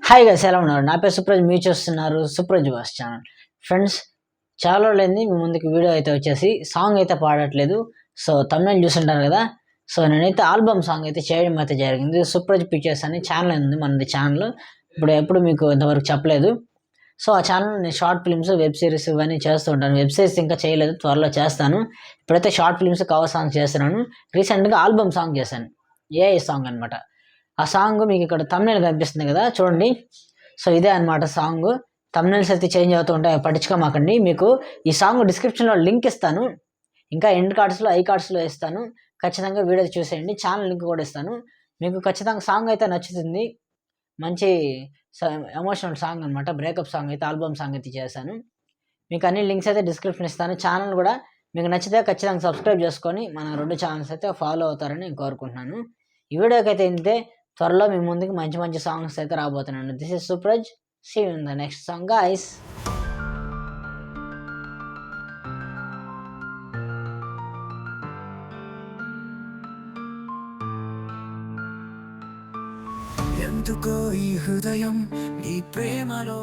Hi guys, ఎలా ఉన్నారు? నా పేరు సుప్రజ్, మీరు చూస్తున్నారు సుప్రజ్ వాస్ ఛానల్. ఫ్రెండ్స్, చాలా రోజులైంది మీ ముందుకు వీడియో అయితే వచ్చేసి. సాంగ్ అయితే పాడట్లేదు, సో తమిళ చూస్తుంటారు కదా. సో నేనైతే ఆల్బమ్ సాంగ్ అయితే చేయడం అయితే జరిగింది. సుప్రజ్ పిక్చర్స్ అని ఛానల్ ఉంది మనది ఛానల్. ఎప్పుడు మీకు ఇంతవరకు చెప్పలేదు. సో ఆ ఛానల్ నేను షార్ట్ ఫిల్మ్స్, వెబ్ సిరీస్ ఇవన్నీ చేస్తూ ఉంటాను. వెబ్ సిరీస్ ఇంకా చేయలేదు, త్వరలో చేస్తాను. ఇప్పుడైతే షార్ట్ ఫిల్మ్స్, కవర్ సాంగ్స్ చేస్తున్నాను. రీసెంట్గా ఆల్బమ్ సాంగ్ చేశాను, ఏఐ సాంగ్ అనమాట. ఆ సాంగ్ మీకు ఇక్కడ తమిళ కనిపిస్తుంది కదా, చూడండి. సో ఇదే అనమాట సాంగ్. తమిళస్ అయితే చేంజ్ అవుతూ ఉంటాయి, పట్టించుకోమాకండి. మీకు ఈ సాంగ్ డిస్క్రిప్షన్లో లింక్ ఇస్తాను, ఇంకా ఎండ్ కార్డ్స్లో, ఐ కార్డ్స్లో ఇస్తాను. ఖచ్చితంగా వీడియో చూసేయండి. ఛానల్ లింక్ కూడా ఇస్తాను. మీకు ఖచ్చితంగా సాంగ్ అయితే నచ్చుతుంది. మంచి ఎమోషనల్ సాంగ్ అనమాట. బ్రేకప్ సాంగ్ అయితే, ఆల్బమ్ సాంగ్ అయితే చేశాను. మీకు అన్ని లింక్స్ అయితే డిస్క్రిప్షన్ ఇస్తాను. ఛానల్ కూడా మీకు నచ్చితే ఖచ్చితంగా సబ్స్క్రైబ్ చేసుకొని మన 2 ఛానల్స్ అయితే ఫాలో అవుతారని నేను కోరుకుంటున్నాను. ఈ వీడియోకి అయితే ఇంతే. త్వరలో మీ ముందుకు మంచి మంచి సాంగ్స్ అయితే రాబోతున్నాను. This is Supraj. See you in the next song guys. ఎందుకో ఈ హృదయం నీ ప్రేమలో